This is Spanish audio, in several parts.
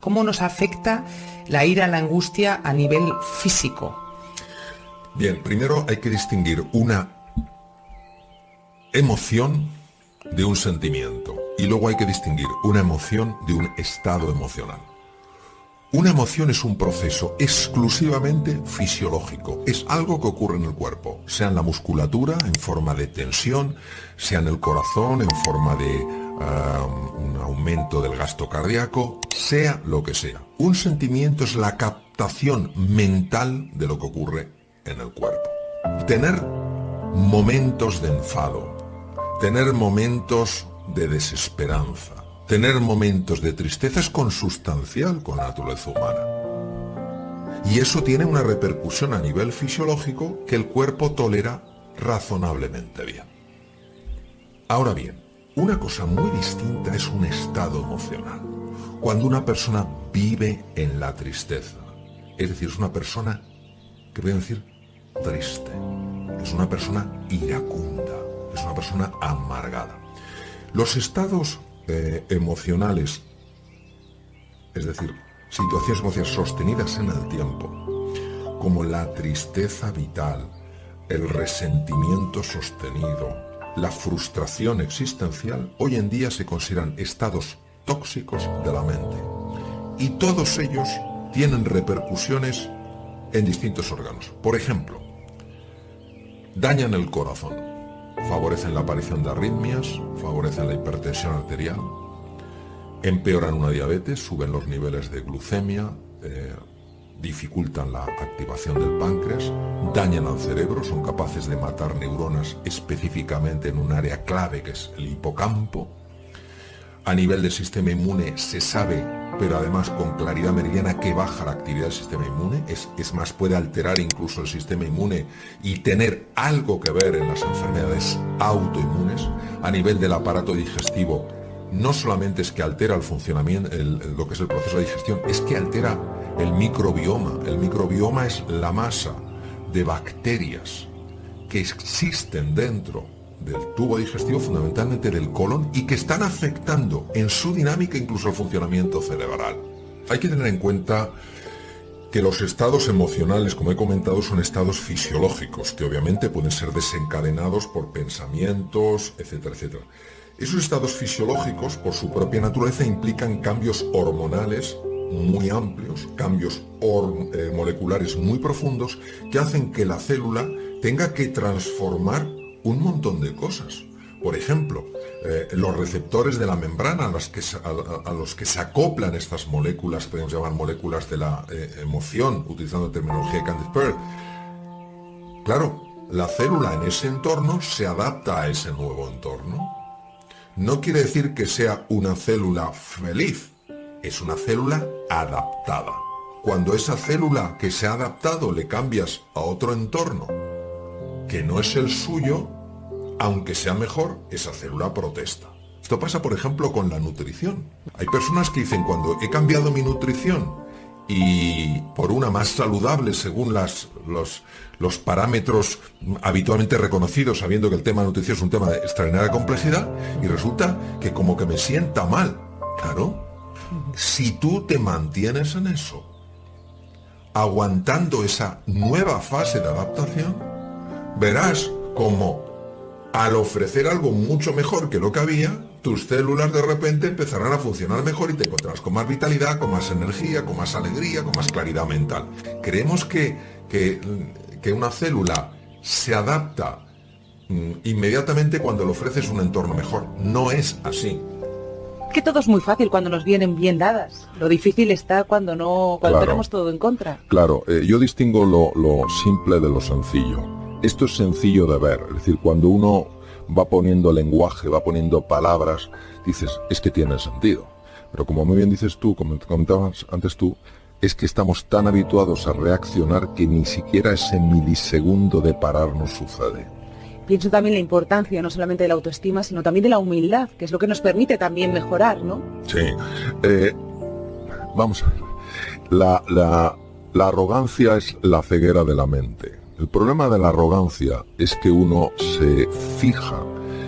¿Cómo nos afecta la ira, la angustia a nivel físico? Bien, primero hay que distinguir una emoción de un sentimiento y luego hay que distinguir una emoción de un estado emocional. Una emoción es un proceso exclusivamente fisiológico, es algo que ocurre en el cuerpo, sea en la musculatura en forma de tensión, sea en el corazón en forma de un aumento del gasto cardíaco, sea lo que sea. Un sentimiento es la captación mental de lo que ocurre en el cuerpo. Tener momentos de enfado, tener momentos de desesperanza, tener momentos de tristeza es consustancial con la naturaleza humana. Y eso tiene una repercusión a nivel fisiológico que el cuerpo tolera razonablemente bien. Ahora bien, una cosa muy distinta es un estado emocional. Cuando una persona vive en la tristeza, es decir, es una persona, que voy a decir, triste, es una persona iracunda, es una persona amargada. Los estados emocionales, es decir, situaciones emocionales sostenidas en el tiempo, como la tristeza vital, el resentimiento sostenido, la frustración existencial, hoy en día se consideran estados tóxicos de la mente. Y todos ellos tienen repercusiones en distintos órganos. Por ejemplo, dañan el corazón, favorecen la aparición de arritmias, favorecen la hipertensión arterial, empeoran una diabetes, suben los niveles de glucemia, dificultan la activación del páncreas, dañan al cerebro, son capaces de matar neuronas específicamente en un área clave que es el hipocampo. A nivel del sistema inmune se sabe, pero además con claridad meridiana, que baja la actividad del sistema inmune, es más, puede alterar incluso el sistema inmune y tener algo que ver en las enfermedades autoinmunes. A nivel del aparato digestivo, no solamente es que altera el funcionamiento, lo que es el proceso de digestión, es que altera el microbioma. El microbioma es la masa de bacterias que existen dentro del tubo digestivo, fundamentalmente del colon, y que están afectando en su dinámica incluso el funcionamiento cerebral. Hay que tener en cuenta que los estados emocionales, como he comentado, son estados fisiológicos, que obviamente pueden ser desencadenados por pensamientos, etcétera, etcétera. Esos estados fisiológicos, por su propia naturaleza, implican cambios hormonales muy amplios, cambios moleculares muy profundos, que hacen que la célula tenga que transformar un montón de cosas. Por ejemplo, los receptores de la membrana a los que se acoplan estas moléculas, podemos llamar moléculas de la emoción, utilizando la terminología de Candice Pert. Claro, la célula en ese entorno se adapta a ese nuevo entorno. No quiere decir que sea una célula feliz, es una célula adaptada. Cuando esa célula que se ha adaptado le cambias a otro entorno que no es el suyo, aunque sea mejor, esa célula protesta. Esto pasa, por ejemplo, con la nutrición. Hay personas que dicen, cuando he cambiado mi nutrición y por una más saludable según los parámetros habitualmente reconocidos, sabiendo que el tema de nutrición es un tema de extraordinaria complejidad, y resulta que como que me sienta mal. Claro, si tú te mantienes en eso, aguantando esa nueva fase de adaptación, verás como al ofrecer algo mucho mejor que lo que había, tus células de repente empezarán a funcionar mejor y te encontrarás con más vitalidad, con más energía, con más alegría, con más claridad mental. Creemos que una célula se adapta inmediatamente cuando le ofreces un entorno mejor. No es así. Que todo es muy fácil cuando nos vienen bien dadas. Lo difícil está cuando Claro. tenemos todo en contra. Claro, yo distingo lo simple de lo sencillo. Esto es sencillo de ver, es decir, cuando uno va poniendo lenguaje, va poniendo palabras, dices, es que tiene sentido. Pero como muy bien dices tú, como comentabas antes tú, es que estamos tan habituados a reaccionar que ni siquiera ese milisegundo de parar nos sucede. Pienso también la importancia no solamente de la autoestima, sino también de la humildad, que es lo que nos permite también mejorar, ¿no? Sí. Vamos a ver. La arrogancia es la ceguera de la mente. El problema de la arrogancia es que uno se fija,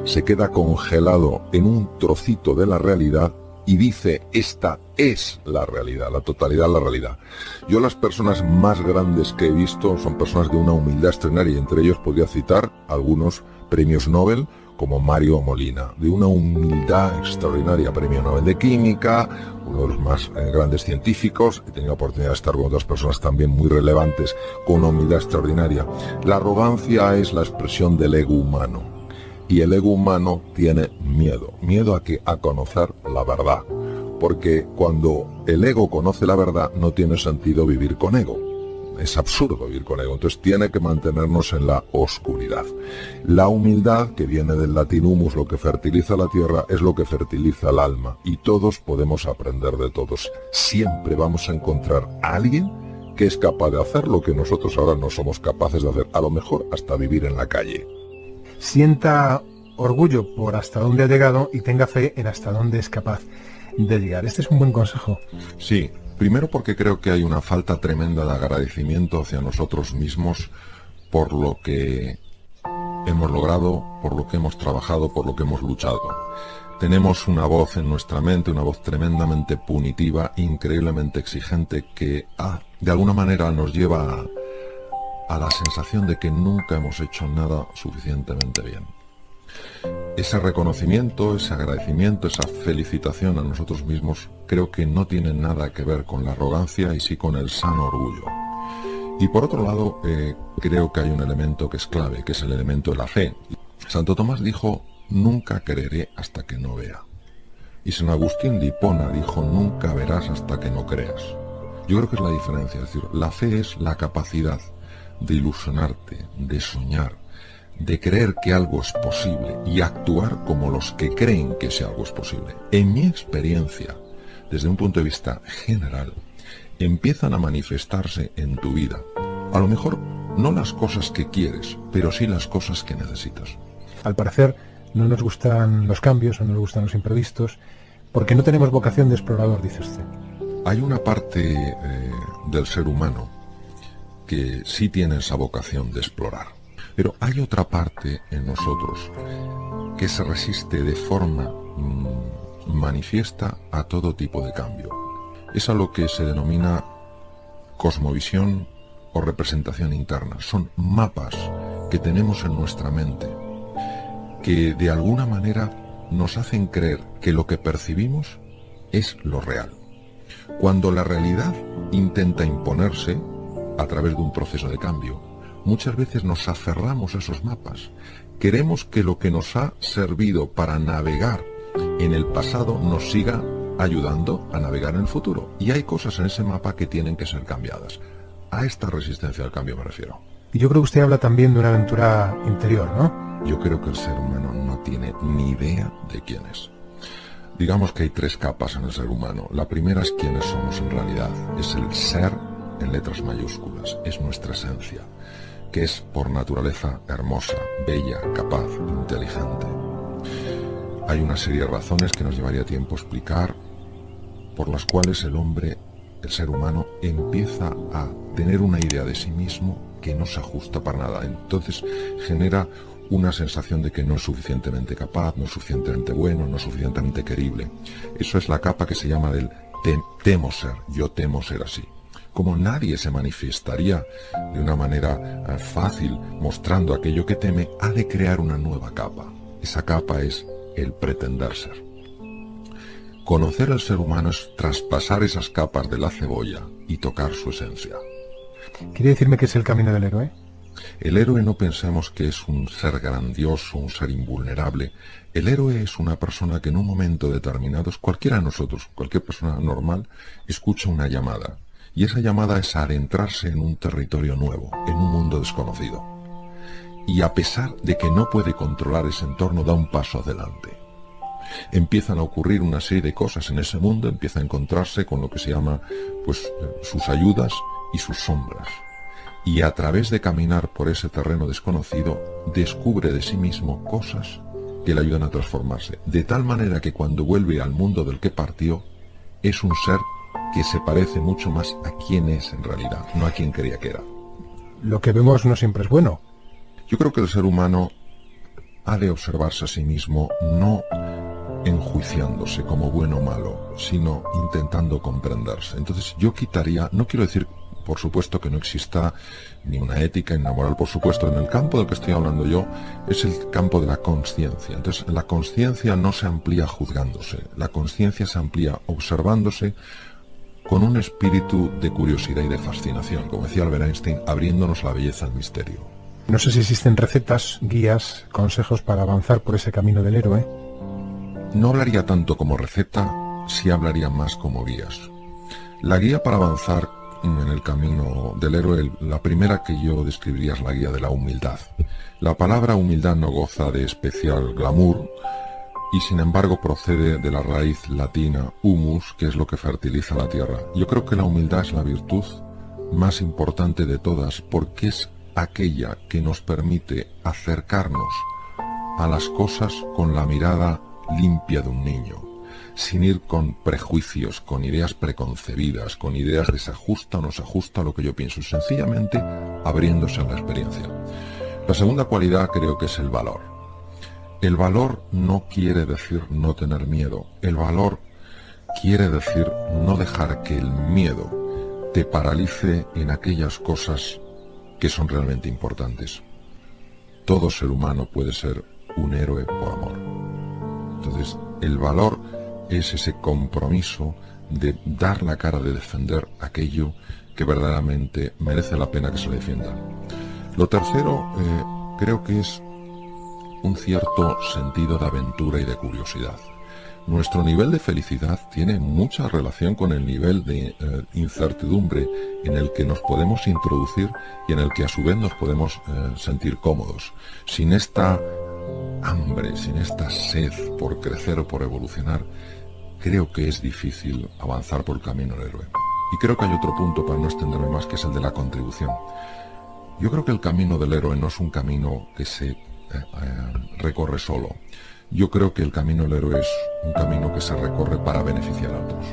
se queda congelado en un trocito de la realidad y dice, esta es la realidad, la totalidad de la realidad. Yo las personas más grandes que he visto son personas de una humildad extraordinaria, y entre ellos podría citar algunos premios Nobel, como Mario Molina, de una humildad extraordinaria, premio Nobel de Química, uno de los más grandes científicos. He tenido la oportunidad de estar con otras personas también muy relevantes, con una humildad extraordinaria. La arrogancia es la expresión del ego humano, y el ego humano tiene miedo a conocer la verdad, porque cuando el ego conoce la verdad no tiene sentido vivir con ego. Es absurdo vivir con ego, entonces tiene que mantenernos en la oscuridad. La humildad, que viene del latín humus, lo que fertiliza la tierra, es lo que fertiliza el alma, y todos podemos aprender de todos. Siempre vamos a encontrar a alguien que es capaz de hacer lo que nosotros ahora no somos capaces de hacer, a lo mejor hasta vivir en la calle. Sienta orgullo por hasta dónde ha llegado y tenga fe en hasta dónde es capaz de llegar. Este es un buen consejo. Sí. Primero porque creo que hay una falta tremenda de agradecimiento hacia nosotros mismos por lo que hemos logrado, por lo que hemos trabajado, por lo que hemos luchado. Tenemos una voz en nuestra mente, una voz tremendamente punitiva, increíblemente exigente, que de alguna manera nos lleva a la sensación de que nunca hemos hecho nada suficientemente bien. Ese reconocimiento, ese agradecimiento, esa felicitación a nosotros mismos creo que no tiene nada que ver con la arrogancia y sí con el sano orgullo. Y por otro lado, creo que hay un elemento que es clave, que es el elemento de la fe. Santo Tomás dijo, nunca creeré hasta que no vea. Y San Agustín de Hipona dijo, nunca verás hasta que no creas. Yo creo que es la diferencia, es decir, la fe es la capacidad de ilusionarte, de soñar, de creer que algo es posible y actuar como los que creen que ese algo es posible. En mi experiencia, desde un punto de vista general, empiezan a manifestarse en tu vida, a lo mejor no las cosas que quieres, pero sí las cosas que necesitas. Al parecer no nos gustan los cambios, no nos gustan los imprevistos, porque no tenemos vocación de explorador, dice usted. Hay una parte del ser humano que sí tiene esa vocación de explorar. Pero hay otra parte en nosotros que se resiste de forma manifiesta a todo tipo de cambio. Es a lo que se denomina cosmovisión o representación interna. Son mapas que tenemos en nuestra mente que de alguna manera nos hacen creer que lo que percibimos es lo real. Cuando la realidad intenta imponerse a través de un proceso de cambio, muchas veces nos aferramos a esos mapas. Queremos que lo que nos ha servido para navegar en el pasado nos siga ayudando a navegar en el futuro. Y hay cosas en ese mapa que tienen que ser cambiadas. A esta resistencia al cambio me refiero. Y yo creo que usted habla también de una aventura interior, ¿no? Yo creo que el ser humano no tiene ni idea de quién es. Digamos que hay 3 capas en el ser humano. La primera es quiénes somos en realidad. Es el ser en letras mayúsculas. Es nuestra esencia, que es por naturaleza hermosa, bella, capaz, inteligente. Hay una serie de razones que nos llevaría tiempo explicar, por las cuales el hombre, el ser humano, empieza a tener una idea de sí mismo que no se ajusta para nada. Entonces genera una sensación de que no es suficientemente capaz, no es suficientemente bueno, no es suficientemente querible. Eso es la capa que se llama del temo ser, yo temo ser así. Como nadie se manifestaría de una manera fácil mostrando aquello que teme, ha de crear una nueva capa. Esa capa es el pretender ser. Conocer al ser humano es traspasar esas capas de la cebolla y tocar su esencia. ¿Quiere decirme que es el camino del héroe? El héroe no pensemos que es un ser grandioso, un ser invulnerable. El héroe es una persona que en un momento determinado, cualquiera de nosotros, cualquier persona normal, escucha una llamada. Y esa llamada es adentrarse en un territorio nuevo, en un mundo desconocido. Y a pesar de que no puede controlar ese entorno, da un paso adelante. Empiezan a ocurrir una serie de cosas en ese mundo, empieza a encontrarse con lo que se llama sus ayudas y sus sombras. Y a través de caminar por ese terreno desconocido, descubre de sí mismo cosas que le ayudan a transformarse. De tal manera que cuando vuelve al mundo del que partió, es un ser que se parece mucho más a quien es en realidad, no a quien creía que era. Lo que vemos no siempre es bueno. Yo creo que el ser humano ha de observarse a sí mismo no enjuiciando enjuiciándose como bueno o malo, sino intentando comprenderse. Entonces yo quitaría, no quiero decir por supuesto que no exista ni una ética ni una moral, por supuesto, en el campo del que estoy hablando yo es el campo de la conciencia. Entonces la conciencia no se amplía juzgándose, la conciencia se amplía observándose con un espíritu de curiosidad y de fascinación, como decía Albert Einstein, abriéndonos la belleza al misterio. No sé si existen recetas, guías, consejos para avanzar por ese camino del héroe. No hablaría tanto como receta, sí hablaría más como guías. La guía para avanzar en el camino del héroe, la primera que yo describiría es la guía de la humildad. La palabra humildad no goza de especial glamour y sin embargo procede de la raíz latina humus, que es lo que fertiliza la tierra. Yo creo que la humildad es la virtud más importante de todas porque es aquella que nos permite acercarnos a las cosas con la mirada limpia de un niño, sin ir con prejuicios, con ideas preconcebidas, con ideas de se ajusta o no se ajusta a lo que yo pienso, sencillamente abriéndose a la experiencia. La segunda cualidad creo que es el valor. El valor no quiere decir no tener miedo, el valor quiere decir no dejar que el miedo te paralice en aquellas cosas que son realmente importantes. Todo ser humano puede ser un héroe por amor. Entonces, el valor es ese compromiso de dar la cara, de defender aquello que verdaderamente merece la pena que se le defienda. Lo tercero, creo que es un cierto sentido de aventura y de curiosidad. Nuestro nivel de felicidad tiene mucha relación con el nivel de incertidumbre en el que nos podemos introducir y en el que a su vez nos podemos sentir cómodos. Sin esta hambre, sin esta sed por crecer o por evolucionar, creo que es difícil avanzar por el camino del héroe. Y creo que hay otro punto, para no extenderme más, que es el de la contribución. Yo creo que el camino del héroe no es un camino que se recorre solo. Yo creo que el camino del héroe es un camino que se recorre para beneficiar a otros.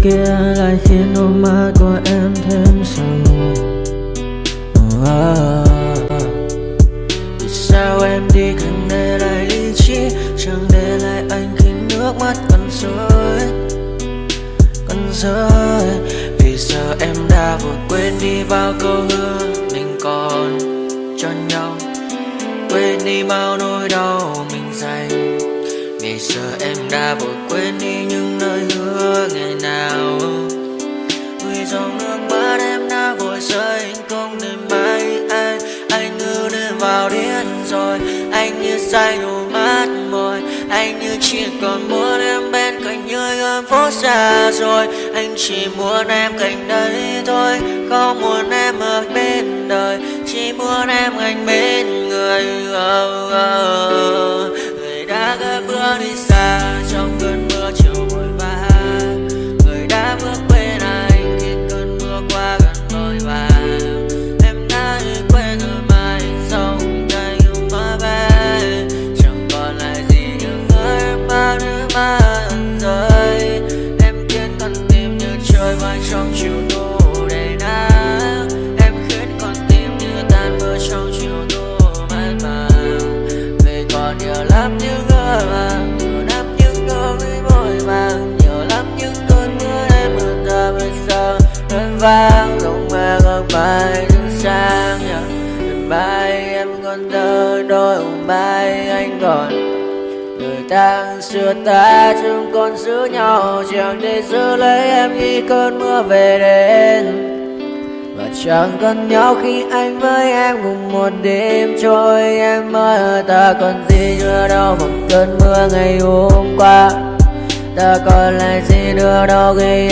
Kia lại khiến đôi mắt của em thêm sầu. Vì sao em đi không để lại lý trí, chẳng để lại anh khi nước mắt còn rơi. Vì sao em đã vội quên đi bao câu hứa mình còn cho nhau, quên đi bao nỗi đau mình dành. Vì sao em đã vội quên đi những lời hứa ngày nào, vì dòng nước mắt em đã vội rơi. Anh không thể mãi anh như nên vào điên rồi, anh như say đôi mắt môi. rồi. Anh như chỉ còn muốn em bên cạnh như ở phố xa rồi. Anh chỉ muốn em cạnh đấy thôi, không muốn em ở bên đời, chỉ muốn em cạnh bên người. Người đã gỡ bước đi xa trong cơn mưa chiều vội vã. Người đã bước bên anh khi cơn mưa qua gần vội vã. Em đã quên rồi mai sau đây mơ về, chẳng còn lại gì những người mà nước mắt rơi. Em khiến con tim như trôi vai trong chiều thu đầy nắng. Em khiến con tim như tan mưa trong chiều thu mát màng. Vì còn nhiều lắm những người vàng, nhiều lắm những người vội vàng, nhiều lắm những cơn mưa em mưa ta bây giờ đơn vang. Không mơ không bài những sáng đêm mai em còn thơ đôi mai anh còn. Người ta xưa ta chẳng còn giữ nhau, chẳng để giữ lấy em khi cơn mưa về đến. Và chẳng cần nhau khi anh với em cùng một đêm trôi. Em ơi ta còn gì nữa đâu bằng cơn mưa ngày hôm qua. Ta còn lại gì nữa đâu khi